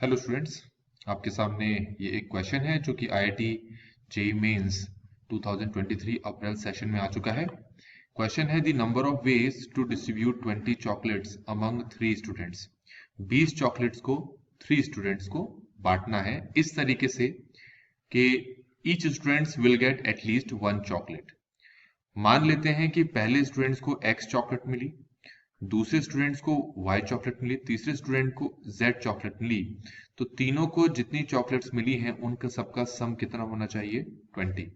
Hello students, आपके सामने ये एक क्वेश्चन है जो कि IIT JEE mains 2023 April session में आ चुका है। क्वेश्चन है the number of ways to distribute 20 chocolates among 3 students. 20 chocolates को 3 स्टूडेंट्स को बांटना है इस तरीके से कि each students will get at least 1 chocolate. मान लेते हैं कि पहले स्टूडेंट्स को एक्स चॉकलेट मिली, दूसरे स्टूडेंट्स को वाई चॉकलेट मिली, तीसरे स्टूडेंट को जेड चॉकलेट मिली। तो तीनों को जितनी चॉकलेट्स मिली हैं उनका सबका सम कितना होना चाहिए? 20।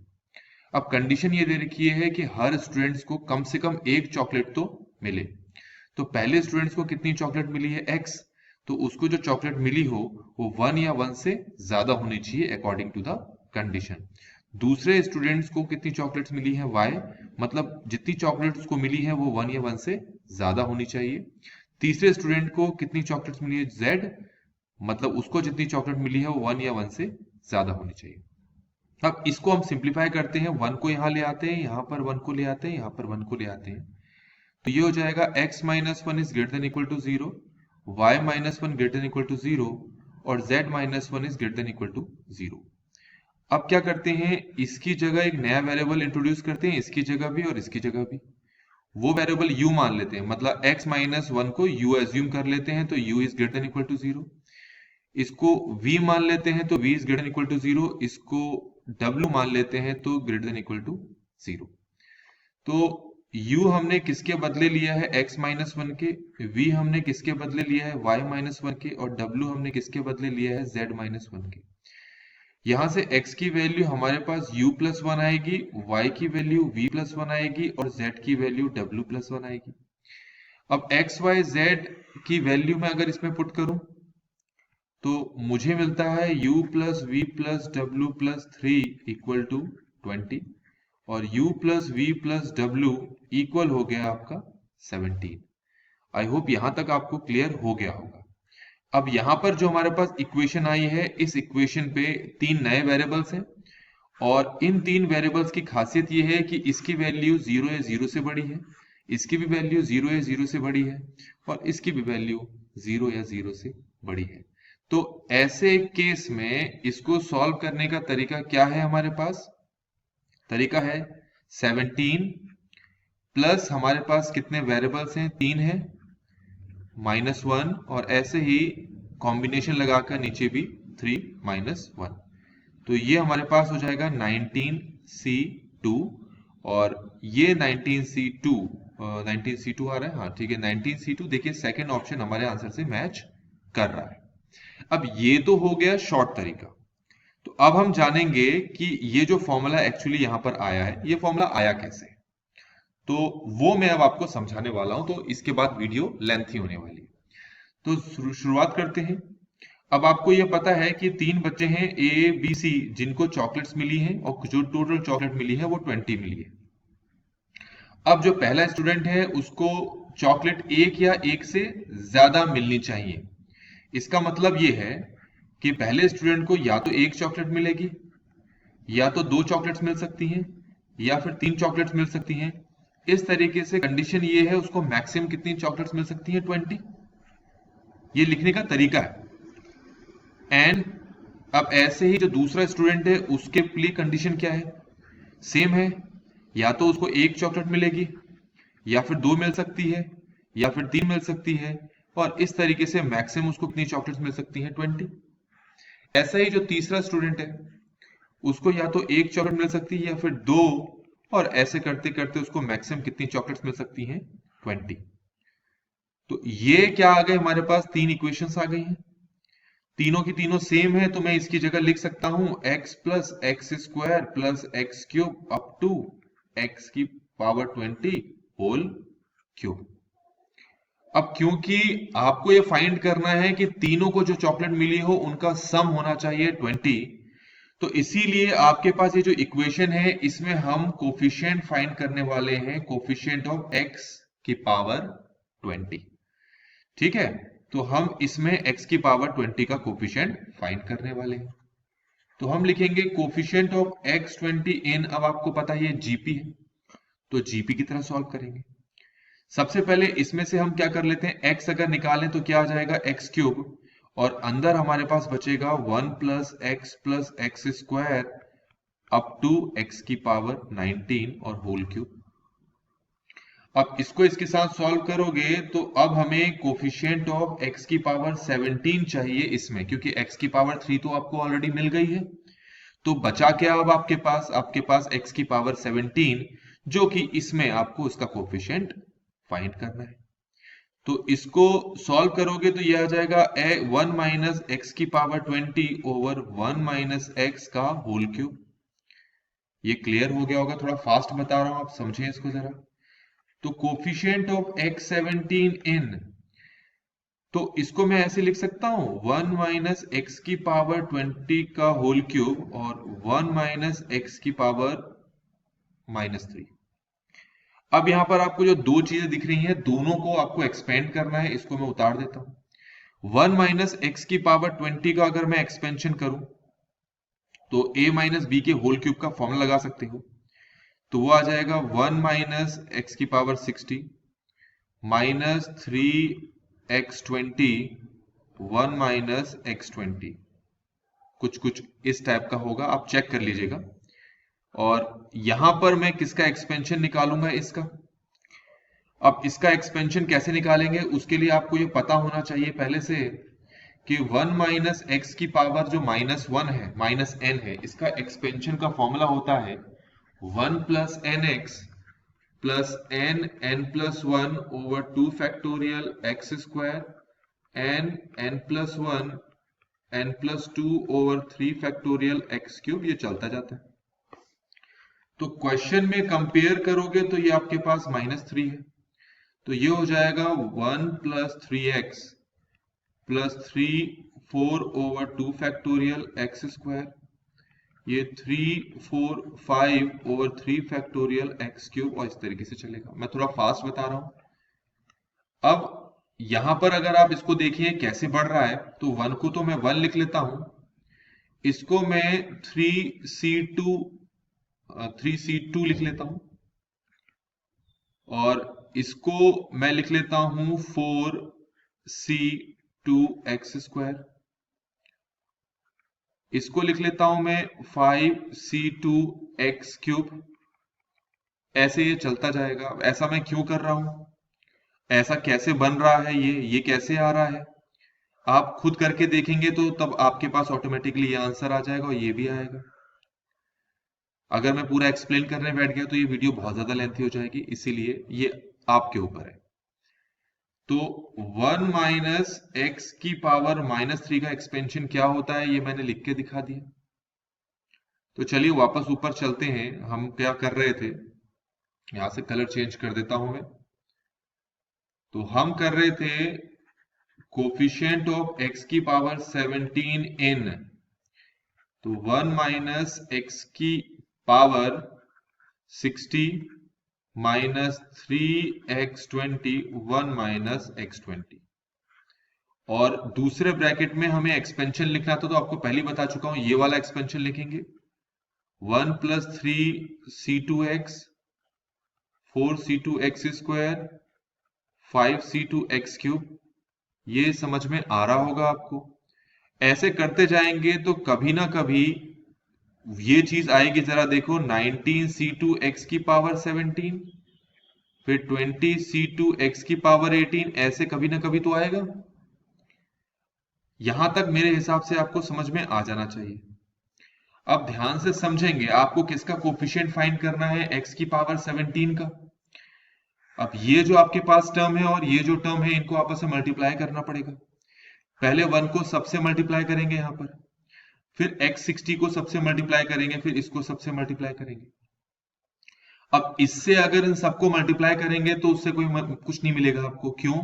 अब कंडीशन ये दे रखी है कि हर स्टूडेंट्स को कम से कम एक चॉकलेट तो मिले। तो पहले स्टूडेंट्स को कितनी चॉकलेट मिली है? एक्स। तो उसको जो चॉकलेट मिली हो वो 1 या 1 से ज्यादा होनी चाहिए अकॉर्डिंग टू द कंडीशन। दूसरे स्टूडेंट्स को कितनी चॉकलेट्स मिली है? वाई। मतलब जितनी चॉकलेट्स को मिली है वो 1 या 1 से ज्यादा होनी चाहिए। तीसरे स्टूडेंट को कितनी चॉकलेट्स मिली है? जेड। मतलब उसको जितनी चॉकलेट मिली है वो 1 या 1 से ज्यादा होनी चाहिए। अब इसको हम सिंप्लीफाई करते हैं, 1 को यहां ले आते हैं, यहां पर 1 को ले आते हैं, यहां पर 1 को ले आते हैं। तो ये हो जाएगा x minus 1 is greater than equal to 0, y minus 1 greater than equal to 0 और z minus 1 is greater than equal to 0। अब क्या करते हैं, इसकी जगह एक नया वेरिएबल इंट्रोड्यूस करते हैं, इसकी जगह भी और इसकी जगह भी। वो वेरिएबल u मान लेते हैं, मतलब x माइनस 1 को u एज्यूम कर लेते हैं, तो u is greater than equal to 0। इसको v मान लेते हैं तो v is greater than equal to 0। इसको w मान लेते हैं तो ग्रेटर देन इक्वल टू 0। तो u हमने किसके बदले लिया है? x माइनस 1 के। v हमने किसके बदले लिया है? y माइनस 1 के। और w हमने किसके बदले लिया है? z माइनस 1 के। यहां से x की वैल्यू हमारे पास u प्लस 1 आएगी, y की वैल्यू v प्लस 1 आएगी और z की वैल्यू w प्लस 1 आएगी। अब x y z की वैल्यू मैं अगर इसमें पुट करूं तो मुझे मिलता है u plus v plus w plus 3 equal to 20 और u plus v plus w equal हो गया आपका 17। आई होप यहां तक आपको क्लियर हो गया होगा। अब यहां पर जो हमारे पास इक्वेशन आई है, इस इक्वेशन पे 3 नए वेरिएबल्स हैं और इन 3 वेरिएबल्स की खासियत यह है कि इसकी वैल्यू 0 या 0 से बड़ी है, इसकी भी वैल्यू 0 या 0 से बड़ी है और इसकी भी वैल्यू 0 या 0 से बड़ी है। तो ऐसे केस में इसको सॉल्व करने का तरीका क्या है? हमारे पास तरीका है 17 प्लस हमारे पास कितने वेरिएबल्स हैं? 3 है, -1 और ऐसे ही कॉम्बिनेशन लगाकर नीचे भी 3 -1। तो ये हमारे पास हो जाएगा 19C2 और ये 19C2 आ रहा है। हाँ ठीक है, 19C2। देखिए सेकंड ऑप्शन हमारे आंसर से मैच कर रहा है। अब ये तो हो गया शॉर्ट तरीका। तो अब हम जानेंगे कि ये जो फॉर्मूला एक्चुअली यहां पर आया है, ये फॉर्मूला आया कैसे। तो वो मैं अब आपको समझाने वाला हूं, तो इसके बाद वीडियो लेंथी होने वाली है। तो शुरुआत करते हैं। अब आपको यह पता है कि 3 बच्चे हैं ए बी सी जिनको चॉकलेट्स मिली हैं और जो टोटल चॉकलेट मिली है वो 20 मिली है। अब जो पहला स्टूडेंट है उसको चॉकलेट एक या एक से ज्यादा मिलनी चाहिए। इसका मतलब यह है कि पहले स्टूडेंट को या तो एक चॉकलेट मिलेगी, या तो 2 चॉकलेट्स मिल सकती हैं, या फिर 3 चॉकलेट्स मिल सकती हैं। इस तरीके से कंडीशन ये है, उसको मैक्सिमम कितनी चॉकलेट्स मिल सकती हैं? 20। ये लिखने का तरीका है। एंड अब ऐसे ही जो दूसरा स्टूडेंट है उसके लिए कंडीशन क्या है? सेम है, या तो उसको एक चॉकलेट मिलेगी, या फिर 2 मिल सकती है, या फिर 3 मिल सकती है और इस तरीके से मैक्सिमम उसको कितनी चॉकलेट्स मिल सकती हैं? 20। ऐसा ही जो तीसरा स्टूडेंट है उसको या तो एक चॉकलेट मिल सकती है या फिर 2 और ऐसे करते करते उसको मैक्सिमम कितनी चॉकलेट्स मिल सकती हैं? 20। तो ये क्या आ गए हमारे पास? 3 इक्वेशंस आ गई हैं, तीनों की तीनों सेम है। तो मैं इसकी जगह लिख सकता हूं x plus x square plus x cube up to x की पावर 20 होल क्यूब। अब क्योंकि आपको ये फाइंड करना है कि तीनों को जो चॉकलेट मिली हो उनका सम होना चाहिए 20, तो इसीलिए आपके पास ये जो इक्वेशन है इसमें हम कोफिशिएंट फाइंड करने वाले हैं, कोफिशिएंट ऑफ x की पावर 20। ठीक है, तो हम इसमें x की पावर 20 का कोफिशिएंट फाइंड करने वाले हैं। तो हम लिखेंगे कोफिशिएंट ऑफ x20 इन, अब आपको पता है ये जीपी है तो जीपी की तरह सॉल्व करेंगे। सबसे पहले इसमें से हम क्या कर लेते हैं, x अगर निकालें तो क्या आ जाएगा? एक्स क्यूब और अंदर हमारे पास बचेगा 1 plus x square up to x की पावर 19 और होल क्यूब। अब इसको इसके साथ सॉल्व करोगे तो अब हमें कोफिशिएंट ऑफ x की पावर 17 चाहिए इसमें, क्योंकि x की पावर 3 तो आपको ऑलरेडी मिल गई है। तो बचा क्या अब आपके पास x की पावर 17, जो कि इसमें आपको उसका कोफिशिएंट फाइंड करना है। तो इसको सॉल्व करोगे तो यह आ जाएगा 1 माइनस एक्स की पावर 20 ओवर 1 माइनस एक्स का होल क्यूब। ये क्लियर हो गया होगा, थोड़ा फास्ट बता रहा हूं, आप समझें इसको जरा। तो कोफिशिएंट ऑफ x17 इन, तो इसको मैं ऐसे लिख सकता हूं 1 माइनस एक्स की पावर 20 का होल क्यूब और 1 माइनस एक्स की पावर -3। अब यहां पर आपको जो दो चीजें दिख रही हैं, दोनों को आपको एक्सपेंड करना है। इसको मैं उतार देता हूं। 1 माइनस एक्स की पावर 20 का अगर मैं एक्सपेंशन करूं तो a माइनस बी के होल क्यूब का फॉर्मूला लगा सकते हो। तो वो आ जाएगा 1 माइनस एक्स की power 60 minus 3x20 1 minus x20, कुछ इस टाइप का होगा, आप चेक कर लीजिएगा। और यहां पर मैं किसका एक्सपेंशन निकालूंगा, इसका। अब इसका एक्सपेंशन कैसे निकालेंगे, उसके लिए आपको ये पता होना चाहिए पहले से कि 1 माइनस एक्स की पावर जो -1 है, -n है, इसका एक्सपेंशन का फॉर्मूला होता है 1 plus n x plus n plus 1 over 2 factorial x square n plus 1 n plus 2 over 3 factorial x cube. ये चलता जाता है। तो क्वेश्चन में कंपेयर करोगे तो ये आपके पास -3 है, तो ये हो जाएगा 1 plus 3x plus 4 over 2 factorial x square, ये 3 4 5 ओवर 3 फैक्टोरियल एक्स क्यूब, और इस तरीके से चलेगा। मैं थोड़ा फास्ट बता रहा हूं। अब यहां पर अगर आप इसको देखिए कैसे बढ़ रहा है, तो 1 को तो मैं 1 लिख लेता हूं, इसको मैं 3c2 लिख लेता हूं, और इसको मैं लिख लेता हूं 4c2 एक्स स्क्वायर, इसको लिख लेता हूं मैं 5c2 एक्स क्यूब। ऐसे ये चलता जाएगा। ऐसा मैं क्यों कर रहा हूं, ऐसा कैसे बन रहा है, ये कैसे आ रहा है, आप खुद करके देखेंगे तो तब आपके पास ऑटोमेटिकली ये आंसर आ जाएगा और ये भी आएगा। अगर मैं पूरा एक्सप्लेन करने बैठ गया तो ये वीडियो बहुत ज्यादा लेंथी हो जाएगी, इसीलिए ये आपके ऊपर है। तो 1 माइनस एक्स की पावर -3 का एक्सपेंशन क्या होता है, ये मैंने लिख के दिखा दिया। तो चलिए वापस ऊपर चलते हैं। हम क्या कर रहे थे, यहां से कलर चेंज कर देता हूं मैं। तो हम कर रहे थे कोफिशिएंट ऑफ x की पावर 17 इन, तो 1 माइनस एक्स की power 60 minus 3x20 1 minus x20, और दूसरे ब्रैकेट में हमें एक्सपेंशन लिखना था, तो आपको पहले बता चुका हूं, ये वाला एक्सपेंशन लिखेंगे 1 plus 3c2x 4c2 x square 5c2 x cube. ये समझ में आ रहा होगा आपको। ऐसे करते जाएंगे तो कभी ना कभी ये चीज आएगी, जरा देखो 19c2 एक्स की पावर 17, फिर 20c2 एक्स की पावर 18, ऐसे कभी ना कभी तो आएगा। यहां तक मेरे हिसाब से आपको समझ में आ जाना चाहिए। अब ध्यान से समझेंगे, आपको किसका कोफिशिएंट फाइंड करना है, x की पावर 17 का। अब ये जो आपके पास टर्म है और ये जो टर्म है, इनको आपस में मल्टीप्लाई करना पड़ेगा। पहले 1 को सबसे मल्टीप्लाई करेंगे यहां पर, फिर x60 को सबसे मल्टीप्लाई करेंगे, फिर इसको सबसे मल्टीप्लाई करेंगे। अब इससे अगर इन सबको मल्टीप्लाई करेंगे तो उससे कुछ नहीं मिलेगा आपको। क्यों?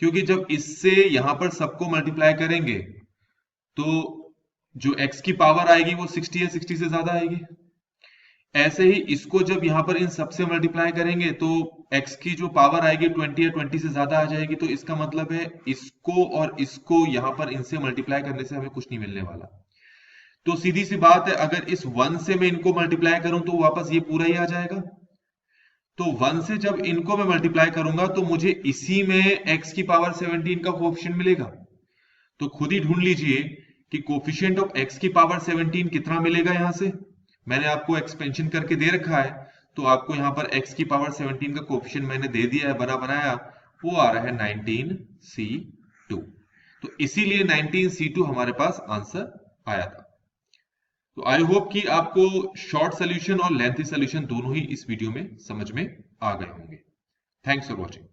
क्योंकि जब इससे यहां पर सबको मल्टीप्लाई करेंगे तो जो x की पावर आएगी वो 60 है, 60 से ज्यादा आएगी। ऐसे ही इसको जब यहां पर इन सबसे मल्टीप्लाई करेंगे तो x की जो पावर आएगी 20 या 20 से ज्यादा आ जाएगी। तो इसका मतलब है इसको और इसको यहां पर इनसे मल्टीप्लाई करने से हमें कुछ नहीं मिलने वाला। तो सीधी सी बात है, अगर इस 1 से मैं इनको मल्टीप्लाई करूं तो वापस ये पूरा ही आ जाएगा। तो 1 से जब इनको मैं मल्टीप्लाई करूंगा तो मुझे इसी में x की पावर 17 का कोएफिशिएंट मिलेगा। तो खुद ही ढूंढ लीजिए कि कोफिशिएंट ऑफ x की पावर 17 कितना मिलेगा। यहां से मैंने आपको एक्सपेंशन करके दे रखा है, तो आपको यहां पर x की पावर 17 का कोफिशिएंट मैंने दे दिया है, बना बनाया, वो आ रहा है 19c2। तो इसीलिए 19c2 हमारे पास आंसर आया था। तो आई होप कि आपको शॉर्ट सोल्यूशन और लेंथी सोल्यूशन दोनों ही इस वीडियो में समझ में आ गए होंगे। Thanks for watching.